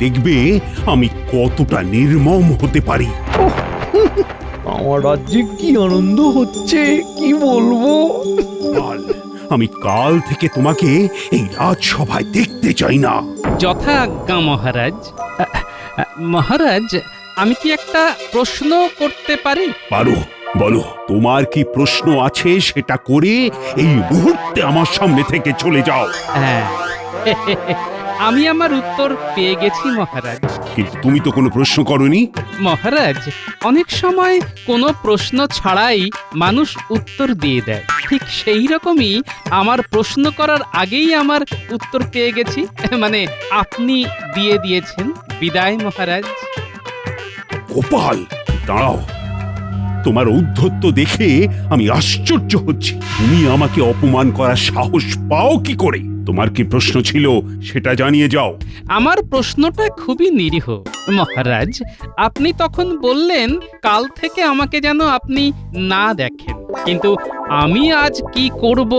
দেখবে আমি কতটা নির্মম হতে পারি। আমার রাজ্যে কি আনন্দ হচ্ছে কি বলবো। কাল আমি কাল থেকে তোমাকে এই রাজসভায় দেখতে চাই না। যথা আজ্ঞা মহারাজ। মহারাজ, আমি কি একটা প্রশ্ন করতে পারি? পারো, বলো তোমার কি প্রশ্ন আছে সেটা করে এই মুহূর্তে আমার সামনে থেকে চলে যাও। হ্যাঁ, আমি আমার উত্তর পেয়ে গেছি মহারাজ। কিন্তু তুমি তো কোনো প্রশ্ন করনি। মহারাজ, অনেক সময় কোনো প্রশ্ন ছাড়াই মানুষ উত্তর দিয়ে দেয়, ঠিক সেই রকমই আমার প্রশ্ন করার আগেই আমার উত্তর পেয়ে গেছি, মানে আপনি দিয়ে দিয়েছেন। বিদায় মহারাজ। গোপাল, দাঁড়াও, তোমার ঔদ্ধত্য দেখে আমি আশ্চর্য হচ্ছি। তুমি আমাকে অপমান করার সাহস পাও কি করে? তোমার কি প্রশ্ন ছিল সেটা জানিয়ে যাও। আমার প্রশ্নটা খুবই নিরীহ মহারাজ। আপনি তখন বললেন কাল থেকে আমাকে যেন আপনি না দেখেন, কিন্তু আমি আজ কি করব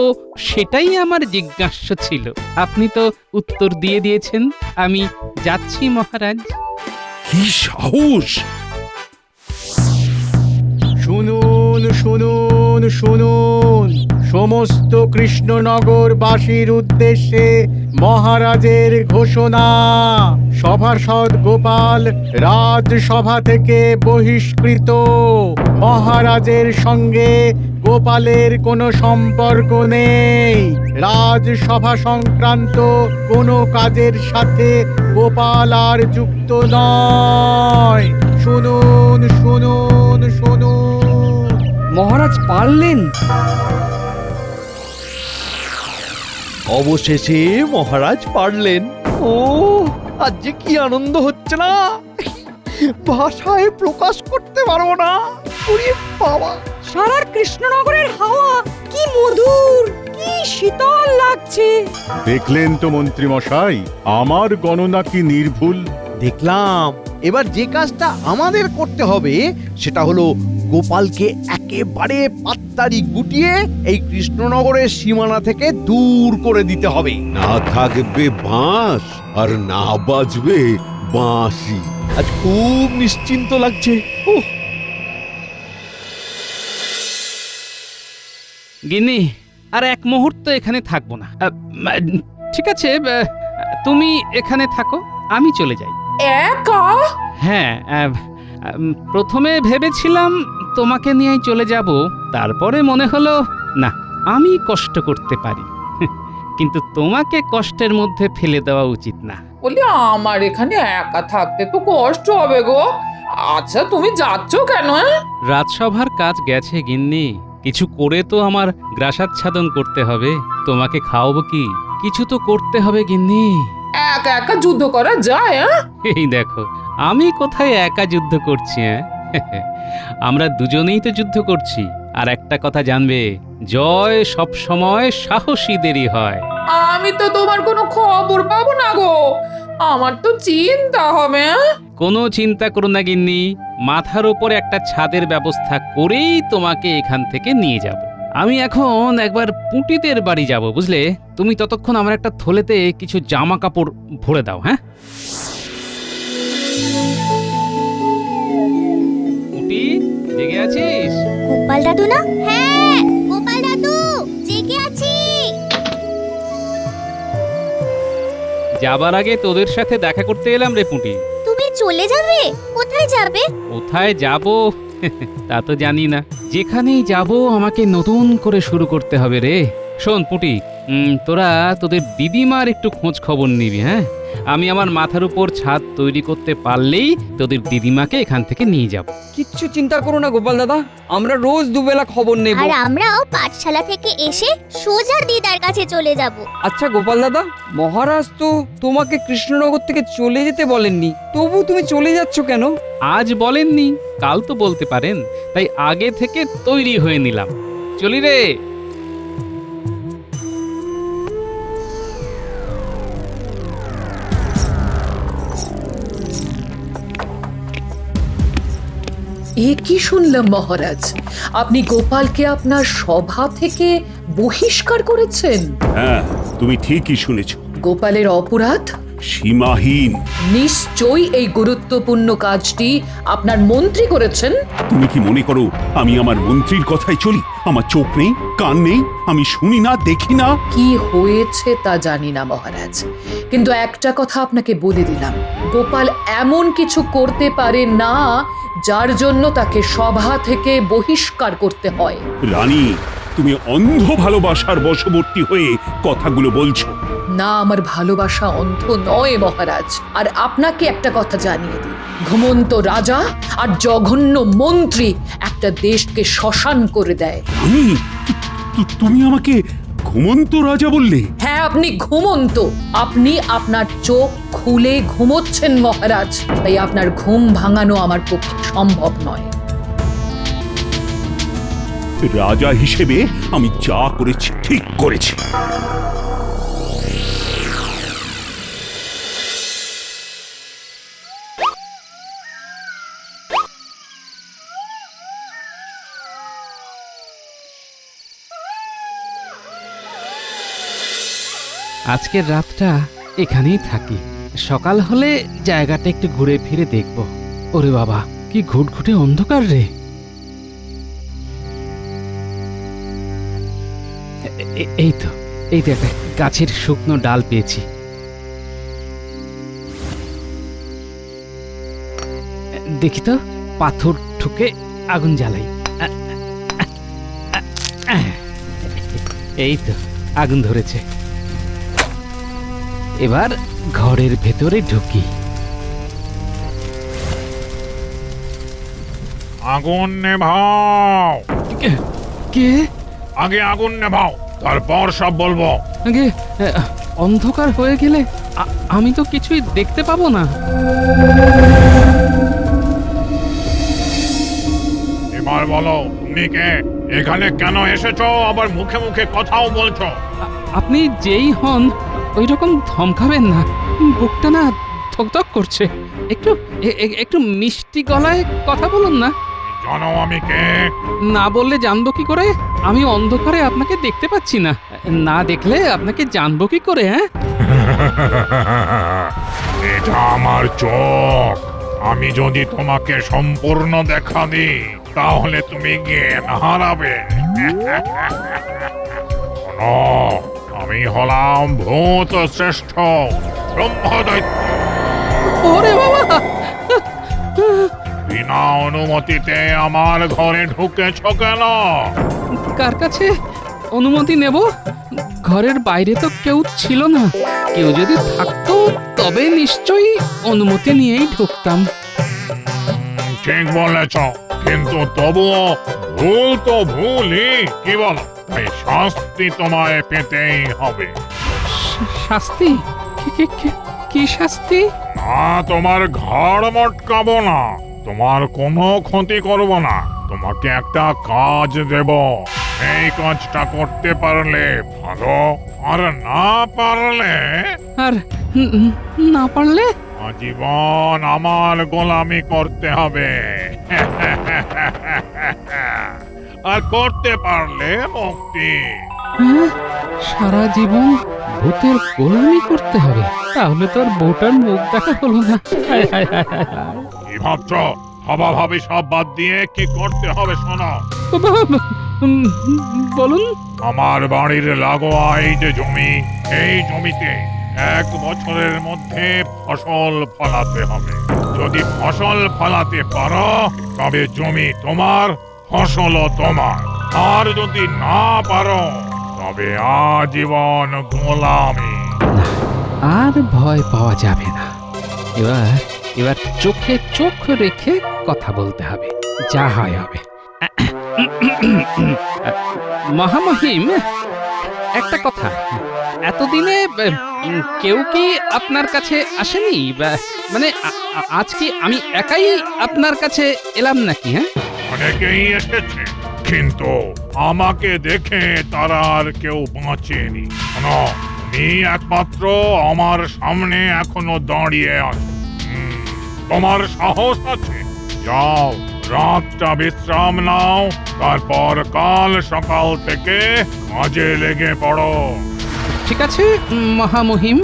সেটাই আমার জিজ্ঞাসা ছিল। আপনি তো উত্তর দিয়ে দিয়েছেন। আমি যাচ্ছি মহারাজ। কি সাহস! শুনুন শুনুন শুনুন, সমস্ত কৃষ্ণনগরবাসীর উদ্দেশ্যে মহারাজের ঘোষণা। সভাসদ গোপাল রাজসভা থেকে বহিষ্কৃত। মহারাজের সঙ্গে গোপালের কোনো সম্পর্ক নেই। রাজসভা সংক্রান্ত কোনো কাজের সাথে গোপাল আর যুক্ত নয়। শুনুন শুনুন শুনুন। মহারাজ পারলেন। অবশেষে মহারাজ পারলেন। ও আজ যে কি আনন্দ হচ্ছে না, ভাষায় প্রকাশ করতে পারবো না। ওরে বাবা, সারা কৃষ্ণনগরের হাওয়া কি মধুর, কি শীতল লাগছে। দেখলেন তো মন্ত্রী মশাই, আমার গণনা কি নির্ভুল? দেখলাম। এবার যে কাজটা আমাদের করতে হবে সেটা হলো গোপালকে একেবারে পাত্তারি গুটিয়ে এই কৃষ্ণনগরের সীমানা থেকে দূর করে দিতে হবে। না থাকবে বাঁশ আর না বাজবে বাঁশি। আজ খুব নিশ্চিন্ত লাগছে। গিন্নি, আর এক মুহূর্ত এখানে থাকবো না। ঠিক আছে, তুমি এখানে থাকো, আমি চলে যাই। একা? হ্যাঁ, প্রথমে ভেবেছিলাম তোমাকে নিয়েই চলে যাব, তারপরে মনে হলো না, আমি কষ্ট করতে পারি, কিন্তু তোমাকে কষ্টের মধ্যে ফেলে দেওয়া উচিত না। বলি আমার এখানে একা থাকতে তো কষ্ট হবে গো। আচ্ছা তুমি যাচ্ছ কেন? রাজসভার কাজ গেছে গিন্নি, কিছু করে তো আমার গ্রাসাচ্ছাদন করতে হবে। তোমাকে খাওয়াবো কি, কিছু তো করতে হবে গিন্নি। একা একা যুদ্ধ করা যায়? এই দেখো, আমি কোথায় একা যুদ্ধ করছি? আমরা দুজনেই তো যুদ্ধ করছি। আর একটা কথা জানবে, জয় সব সময় সাহসীদেরই হয়। আমি তো তোমার কোনো খবর পাবো না গো, আমার তো চিন্তা হবে। কোনো চিন্তা করো না গিন্নি, মাথার উপরে একটা ছাদের ব্যবস্থা করেই তোমাকে এখান থেকে নিয়ে যাব। আমি এখন একবার পুঁটিদের বাড়ি যাব, বুঝলে? তুমি ততক্ষণ আমার একটা থলেতে কিছু জামা কাপড় ভরে দাও। হ্যাঁ পুঁটি, জেগে আছিস? গোপাল দাদু না? হ্যাঁ গোপাল দাদু, জেগে আছি। যাবার আগে তোদের সাথে দেখা করতে এলাম রে পুঁটি। তুমি চলে যাবে? কোথায় যাবে? কোথায় যাব তা তো জানি না, যেখানেই যাব আমাকে নতুন করে শুরু করতে হবে রে। শোন পুঁটি, তোরা তোদের দিদিমার একটু খোঁজ খবর নিবি। হ্যাঁ, আমি আমার মাথার উপর ছাদ তৈরি করতে পারলেই তোদের দিদিমাকে এখান থেকে নিয়ে যাব। কিচ্ছু চিন্তা করো না গোপাল দাদা, আমরা রোজ দুবেলা খবর নেব। আর আমরাও পাঠশালা থেকে এসে সোজা দিদার কাছে চলে যাব। আচ্ছা গোপাল দাদা, মহারাজ তো তোমাকে কৃষ্ণনগর থেকে চলে যেতে বলেননি, তবু তুমি চলে যাচ্ছ কেন? আজ বলেননি, কাল তো বলতে পারেন, তাই আগে থেকে তৈরি হয়ে নিলাম। চলি রে। এ কি শুনলাম মহারাজ, আপনি গোপালকে আপনার সভা থেকে বহিষ্কার করেছেন? হ্যাঁ, তুমি ঠিকই শুনেছ। গোপালের অপরাধ? সীমাহীন। নিশ্চয়ই এই গুরুত্বপূর্ণ কাজটি আপনার মন্ত্রী করেছেন। তুমি কি মনে করো আমি আমার মন্ত্রীর কথায় চলি? আমার চোখ নেই, কান নেই, আমি শুনি না, দেখি না? কি হয়েছে তা জানি না মহারাজ, কিন্তু একটা কথা আপনাকে বলে দিলাম, গোপাল এমন কিছু করতে পারে না যার জন্য তাকে সভা থেকে বহিষ্কার করতে হয়। রানী, তুমি অন্ধ ভালোবাসার বশবর্তী হয়ে কথাগুলো বলছো। না, আমার ভালোবাসা অন্ধ নয় মহারাজ। আর আপনাকে একটা কথা জানিয়ে দিই, ঘুমন্ত রাজা আর জঘন্য মন্ত্রী একটা দেশকে শ্মশান করে দেয়। রানী, তুমি আমাকে ঘুমন্ত রাজা বললে? হ্যাঁ, আপনি ঘুমন্ত। আপনি আপনার চোখ খুলে ঘুমোচ্ছেন মহারাজ, তাই আপনার ঘুম ভাঙানো আমার পক্ষে সম্ভব নয়। রাজা হিসেবে আমি যা করেছি ঠিক করেছি। আজকের রাতটা এখানেই থাকি, সকাল হলে জায়গাটা একটু ঘুরে ফিরে দেখব। ওরে বাবা, কি ঘুটঘুটে অন্ধকার রে! এই তো একটা গাছের শুকনো ডাল পেয়েছি। দেখি তো, পাথর ঠুকে আগুন জ্বালাই। এই তো আগুন ধরেছে। এবার ঘরের ভেতরে ঢুকি। আগুন নেভাও। কে? আগে আগুন নেভাও, তারপর সব বলবো। আগে অন্ধকার হয়ে গেলে আমি তো কিছুই দেখতে পাবো না। এবার বলো, তুমি কে? এখানে কেন এসেছো? আবার মুখে মুখে কথাও বলছো। আপনি যেই হন ওই রকম ধমকাবেন না, বুকটা না ধকধক করছে। একটু একটু মিষ্টি গলায় কথা বলুন না। জানো আমি কে? না বললে জানবো কি করে? আমি অন্ধকারে আপনাকে দেখতে পাচ্ছি না, না দেখলে আপনাকে জানবো কি করে? হ্যাঁ, এটা আমার চোখ। আমি যদি তোমাকে সম্পূর্ণ দেখা দিই তাহলে তুমি জ্ঞান হারাবে। শোনো, আমি হলাম ভূত শ্রেষ্ঠ ব্রহ্মদৈত্য। ওরে বাবা! বিনা অনুমতিতে আমার ঘরে ঢুকেছ কেন? কার কাছে অনুমতি নেব? ঘরের বাইরে তো কেউ ছিল না। কেউ যদি থাকতো তবে নিশ্চয়ই অনুমতি নিয়েই ঢুকতাম। ঠিক বলেছ, কিন্তু তবুও ভুল তো ভুলই, কি বলো? এই শাস্তি তোমায় পেতেই হবে। শাস্তি? কি শাস্তি? না, তোমার ঘাড় মটকাবো না, তোমার কোনো ক্ষতি করব না, তোমাকে একটা কাজ দেব। এই কাজটা করতে পারলে ভালো, আর না পারলে আর না পারলে আজীবন আমার গোলামি করতে হবে। আর করতে পারলে মুক্তি। হ্যাঁ, সারা জীবন ভূতের গোলামি করতে হবে? তাহলে তো আর বউটার মুখ দেখা হলো না। হায় হায় হায় হায় হায়। কি ভাবছো? ভাবাভাবি সব বাদ দিয়ে কি করতে হবে শোনো। বলুন। আমার বাড়ির লাগোয়া এই যে জমি, এই জমিতে 1 বছরের মধ্যে ফসল ফলাতে হবে। যদি ফসল ফলাতে পারো তবে জমি তোমার, ফসলও তোমার। আর যদি না পারো তবে আজীবন গোলামি। আর ভয় পাওয়া যাবে না। এবার চোখে চোখ রেখে কথা বলতে হবে, যা হয় হবে। মহামহিম, একটা কথা, এতদিনে কেউ কি আপনার কাছে আসেনি? মানে আজ কি আমি একাই আপনার কাছে এলাম নাকি? হ্যাঁ, অনেকেই এসেছে, কিন্তু আমাকে দেখে তারা আর কেউ বাঁচেনি। শোনো, তুমি একমাত্র আমার সামনে এখনো দাঁড়িয়ে আছো। তোমার সাহস আছে? যাও, রাতটা বিশ্রাম নাও, তারপর কাল সকাল থেকে কাজে লেগে পড়ো। ঠিক আছে মহামহিম।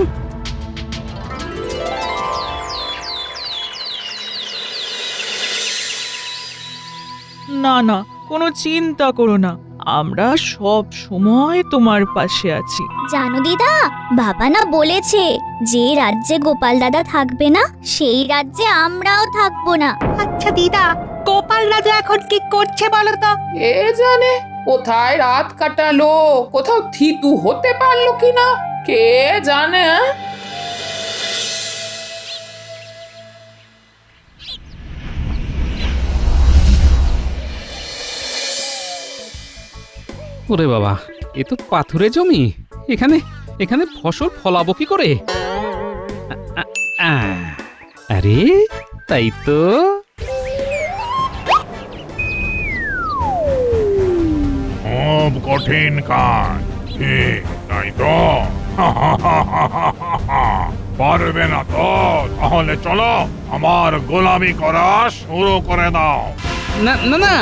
না না, কোনো চিন্তা করো না, আমরা সব সময় তোমার পাশে আছি। জানো দিদা, বাবা না বলেছে যে রাজ্যে গোপাল দাদা থাকবে না সেই রাজ্যে আমরাও থাকবো না। আচ্ছা দিদা, গোপাল দাদা এখন কি করছে বলো তো? এ জানে কোথায় রাত কাটালো, কোথাও থিতু হতে পারলো কিনা, কে জানে। ওরে বাবা, এ তো পাথুরে জমি। এখানে এখানে ফসল ফলাবো কি করে? আরে তাই তো। খুব কঠিন কাজ, কি তাই তো? পারবে না তো? তাহলে চলো আমার গোলামি করা শুরু করে দাও। না না না,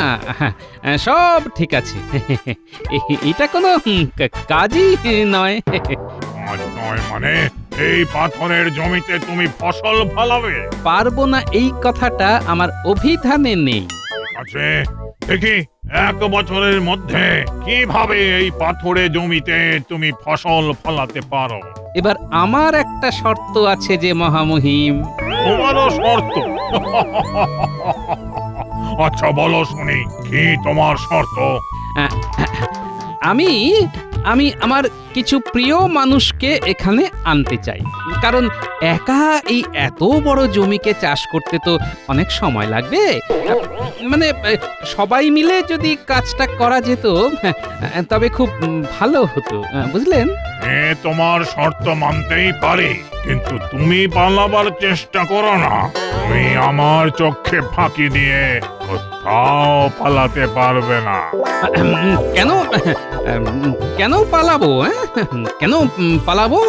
সব ঠিক আছে। এটা কোনো কাজই নয়। আজ নয় মানে এই পাথরের জমিতে তুমি ফসল ফলাবে? পারবো না এই কথাটা আমার অভিধানে নেই। ঠিক আছে, দেখি 1 বছরের মধ্যে কিভাবে এই পাথরে জমিতে তুমি ফসল ফলাতে পারো। এবার আমার একটা শর্ত আছে যে মহামহিম। তোমারও শর্ত? আচ্ছা বলো শুনি, কি তোমার শর্ত? আমি আমি আমার কিছু প্রিয় মানুষকে এখানে আনতে চাই, কারণ একা এই এত বড় জমিকে চাষ করতে তো অনেক সময় লাগবে। মানে সবাই মিলে যদি কাজটা করা যেত তবে খুব ভালো হতো, বুঝলেন? তোমার শর্ত মানতেই পারি, কিন্তু তুমি পালাবার চেষ্টা করো না। তুমি আমার চোখে ফাঁকি দিয়ে কোথাও পালাতে পারবে না। কেন কেন পালাবো? কেন পালাবো?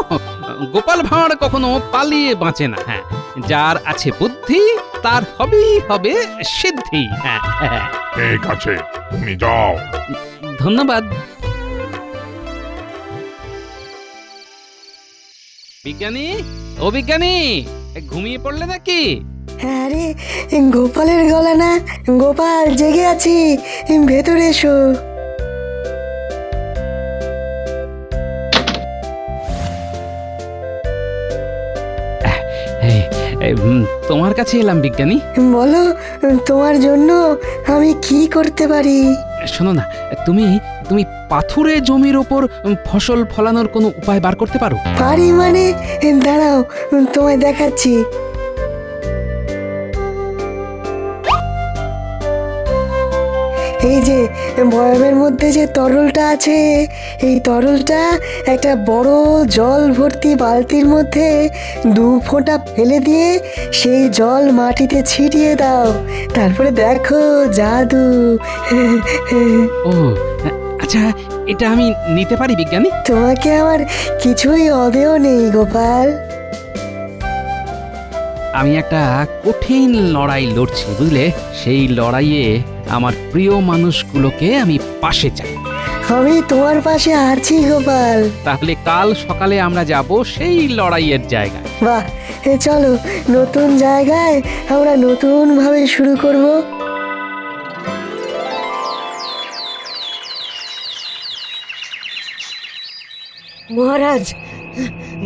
গোপাল ভাঁড় কখনো পালিয়ে বাঁচে না। হ্যাঁ, যার আছে বুদ্ধি তার হবেই হবে সিদ্ধি। হ্যাঁ, ঠিক আছে, তুমি যাও। ধন্যবাদ। বিজ্ঞানী, ও বিজ্ঞানী, ঘুমিয়ে পড়লে নাকি? আরে গোপালের গলা না? গোপাল, জেগে আছি, ভেতরে এসো। তোমার কাছে এলাম বিজ্ঞানী। বলো, তোমার জন্য আমি কি করতে পারি? শোনো না, তুমি তুমি পাথুরে জমির ওপর ফসল ফলানোর কোনো উপায় বার করতে পারো? পারি মানে? দাঁড়াও, তোমায় দেখাচ্ছি। এই যে বয়ামের মধ্যে যে তরলটা আছে, এই তরলটা একটা বড় জল ভর্তি বালতির মধ্যে 2 ফোঁটা ফেলে দিয়ে সেই জল মাটিতে ছিটিয়ে দাও, তারপরে দেখো জাদু। ও আচ্ছা, এটা আমি নিতে পারি বিজ্ঞানী? তোমাকে আমার কিছুই অদেয় নেই গোপাল। আমি একটা কঠিন লড়াই লড়ছি, বুঝলে? সেই লড়াইয়ে আমার প্রিয় মানুষগুলোকে আমি পাশে চাই। আমি তোমার পাশে আছি গোপাল। তাহলে কাল সকালে আমরা যাব সেই লড়াইয়ের জায়গায়। বাহ, চলো নতুন জায়গায় আমরা নতুন ভাবে শুরু করব। মহারাজ,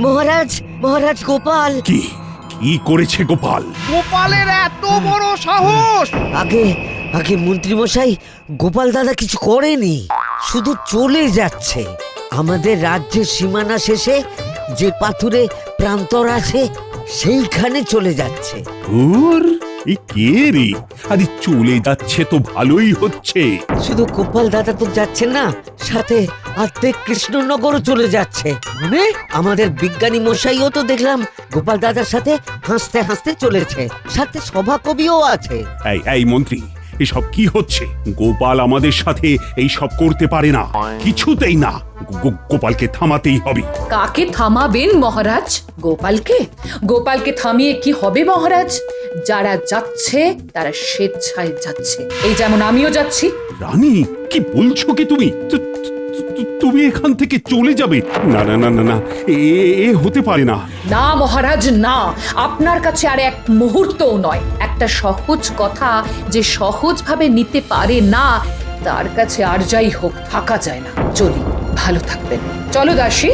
মহারাজ, মহারাজ গোপাল। কি কি করেছে গোপাল? গোপালের এত বড় সাহস! আগে আগে মন্ত্রীমশাই, গোপাল দাদা কিছু করেনি, শুধু চলে যাচ্ছে। আমাদের রাজ্যের সীমানা শেষে যে পাথুরে প্রান্তর আছে সেইখানে চলে যাচ্ছে। ধুর, এই কে রে? আরে চলে যাচ্ছে তো ভালোই হচ্ছে। শুধু গোপাল দাদা তো যাচ্ছে না, সাথে অর্ধেক কৃষ্ণনগরও চলে যাচ্ছে। মানে আমাদের বিজ্ঞানী মশাইও তো দেখলাম গোপাল দাদার সাথে হাসতে হাসতে চলেছে, সাথে সভাকবিও আছে। এই এই মন্ত্রী, এসব কি হচ্ছে? গোপাল আমাদের সাথে এই সব করতে পারে না, কিছুতেই না। গোপালকে থামাতেই হবে। কাকে থামাবেন মহারাজ? গোপালকে? গোপালকে থামিয়ে কি হবে মহারাজ? যারা যাচ্ছে তারা স্বেচ্ছায় যাচ্ছে, এই যেমন আমিও যাচ্ছি। রানী, কি বলছো কি তুমি? তুমি এখান থেকে চলে যাবে? না না না না না, এ হতে পারে না। না মহারাজ, না। আপনার কাছে আর এক মুহূর্তও নয়, এক একটা সহজ কথা যে সহজভাবে নিতে পারে না, তার কাছে আর যাই হোক থাকা যায় না। চলি, ভালো থাকবেন। চলো দাসী।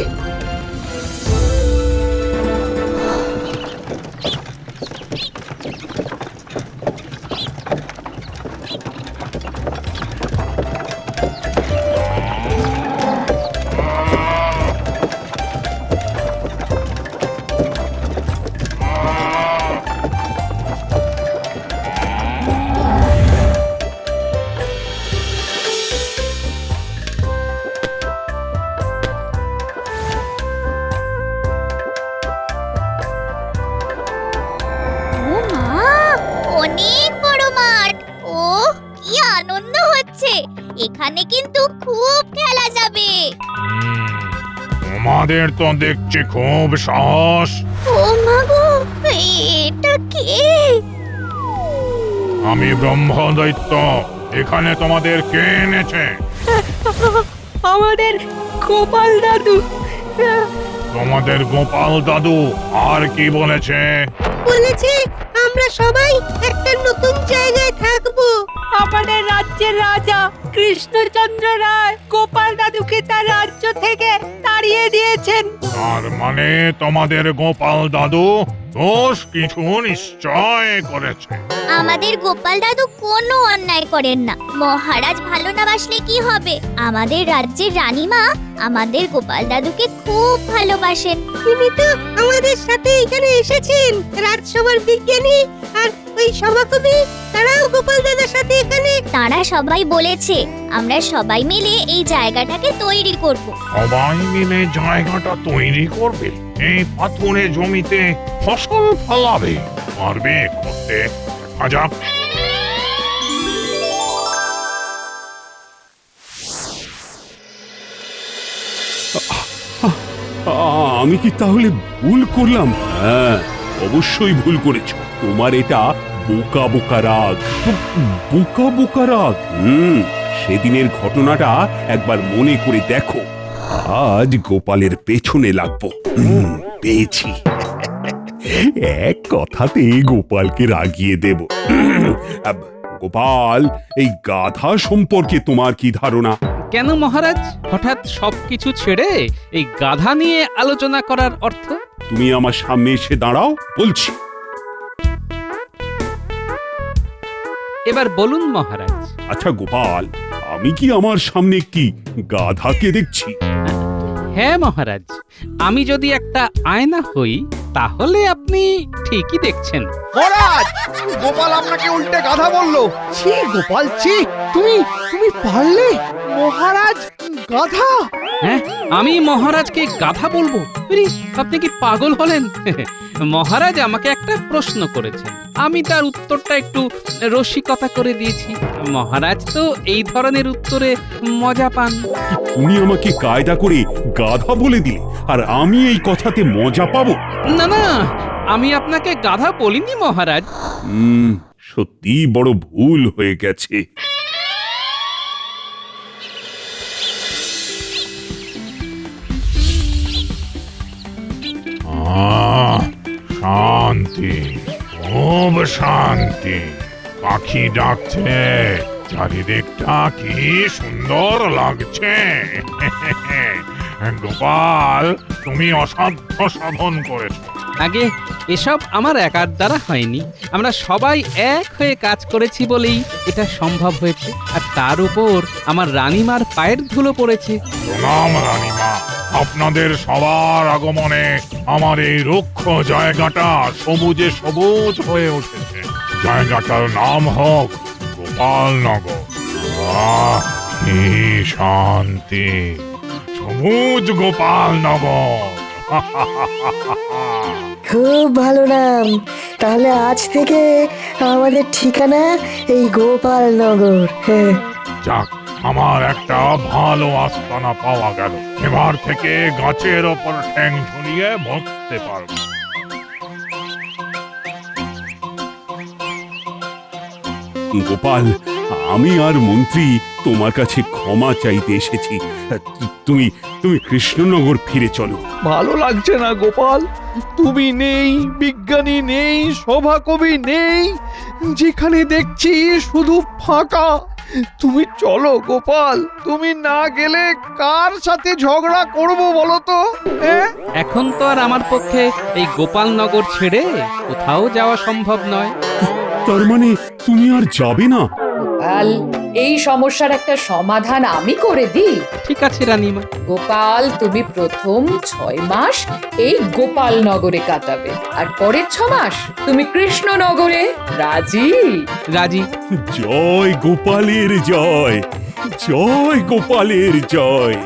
ও মা, অনেক বড় মাঠ। ও কি আনন্দ হচ্ছে! এখানে কিন্তু খুব খেলা যাবে। তোমাদের তো দেখছি খুব সাহস। ও মা গো, এটা কে? আমি ব্রহ্মদৈত্য। এখানে তোমাদের কে এনেছে? আমাদের গোপাল দাদু তোমাদের গোপাল দাদু আর কি বলেছে? বলেছে আমরা সবাই একটা নতুন জায়গায় থাকবো। আমাদের রাজ্যের রাজা কৃষ্ণচন্দ্র রায় গোপাল দাদুকে তার রাজ্য থেকে তাড়িয়ে দিয়েছেন। তার মানে তোমাদের গোপাল দাদু দোষ কিছু নিশ্চয় করেছে। আমাদের গোপাল দাদু কোনো অন্যায় করেন না। মহারাজ ভালো না বাসলে কি হবে? আমাদের রাজ্যের রানীমা আমাদের গোপাল দাদুকে খুব ভালোবাসেন। তিনি তো আমাদের সাথে এখানে এসেছেন। রাজসভার বিজ্ঞানী আর ওই সভাকবি তারাও গোপাল দাদার সাথে এখানে। তারা সবাই বলেছে আমরা সবাই মিলে এই জায়গাটাকে তৈরি করব। সবাই মিলে জায়গাটা তৈরি করবে? এই পাথুরে জমিতে ফসল ফলাবে? পারবে করতে? দেখা যাক। আমি কি তাহলে ভুল করলাম? হ্যাঁ, অবশ্যই ভুল করেছো। তোমার এটা বোকা বোকা রাগ। বোকা বোকা রাগ। সেদিনের ঘটনাটা একবার মনে করে দেখো। আজ গোপালের পেছনে লাগবো। পেয়েছি। এক কথাতে গোপালকে রাগিয়ে দেব। গোপাল, এই গাধা সম্পর্কে তোমার কি ধারণা? কেন মহারাজ, হঠাৎ সবকিছু ছেড়ে এই গাধা নিয়ে আলোচনা করার অর্থ? তুমি আমার সামনে এসে দাঁড়াও, বলছি। এবার বলুন মহারাজ। আচ্ছা গোপাল, আমি কি আমার সামনে একটি গাধাকে দেখছি? হ্যাঁ মহারাজ, আমি যদি একটা আয়না হই তাহলে আপনি ঠিকই দেখছেন। মহারাজ, গোপাল আপনাকে উল্টে গাধা বললো। ছি গোপাল, ছি! তুমি তুমি পারলে? মহারাজ গাধা? হ্যাঁ, আমি মহারাজকে গাধা বলবো? আরে, আপনি কি পাগল হলেন? মহারাজ আমাকে একটা প্রশ্ন করেছেন, আমি তার উত্তরটা একটু রসিকতা করে দিয়েছি। মহারাজ তো এই ধরনের উত্তরে মজা পান। তুমি আমাকে কায়দা করে গাধা বলে দিলে, আর আমি এই কথাতে মজা পাবো? না না, আমি আপনাকে গাধা বলিনি মহারাজ। সত্যি বড় ভুল হয়ে গেছে। শান্তি, খুব শান্তি। পাখি ডাকছে, চারিদিকটা কি সুন্দর লাগছে। গোপাল, তুমি অসাধ্য সাধন করেছ। আগে এসব আমার একার দ্বারা হয়নি, আমরা সবাই এক হয়ে কাজ করেছি বলেই এটা সম্ভব হয়েছে। আর তার উপর আমার রানীমার পায়ের ধুলো পড়েছে। প্রণাম রানীমা। আপনাদের সবার আগমনে আমার এই রুক্ষ জায়গাটা সবুজে সবুজ হয়ে উঠেছে। জায়গাটার নাম হোক গোপালনগর। কি শান্তি! সবুজ গোপালনগর। খুব ভালো নাম। তাহলে আজ থেকে আমাদের ঠিকানা এই গোপালনগর। হ্যাঁ, যাক, আমার একটা ভালো আস্তানা পাওয়া গেল। এবার থেকে গাছের ওপর ঠ্যাং ঝুলিয়ে বসতে পারবো। গোপাল, আমি আর মন্ত্রী তোমার কাছে ক্ষমা চাইতে এসেছি। তুমি তুমি কৃষ্ণনগর ফিরে চলো। ভালো লাগছে না গোপাল, তুমি নেই, বিজ্ঞানী নেই, সভাকবি নেই, যেখানে দেখছি শুধু ফাঁকা। তুমি চলো গোপাল, তুমি না গেলে কার সাথে ঝগড়া করব বলো তো? এখন তো আর আমার পক্ষে এই গোপালনগর ছেড়ে কোথাও যাওয়া সম্ভব নয়। তার মানে তুমি আর যাবে না? গোপাল, এই সমস্যার একটা সমাধান আমি করে দিই। ঠিক আছে রানীমা। গোপাল, তুমি প্রথম 6 মাস এই গোপালনগরে কাটাবে, আর পরের 6 মাস তুমি কৃষ্ণনগরে। রাজি? রাজি। জয় গোপালের জয়, জয় গোপালের জয়।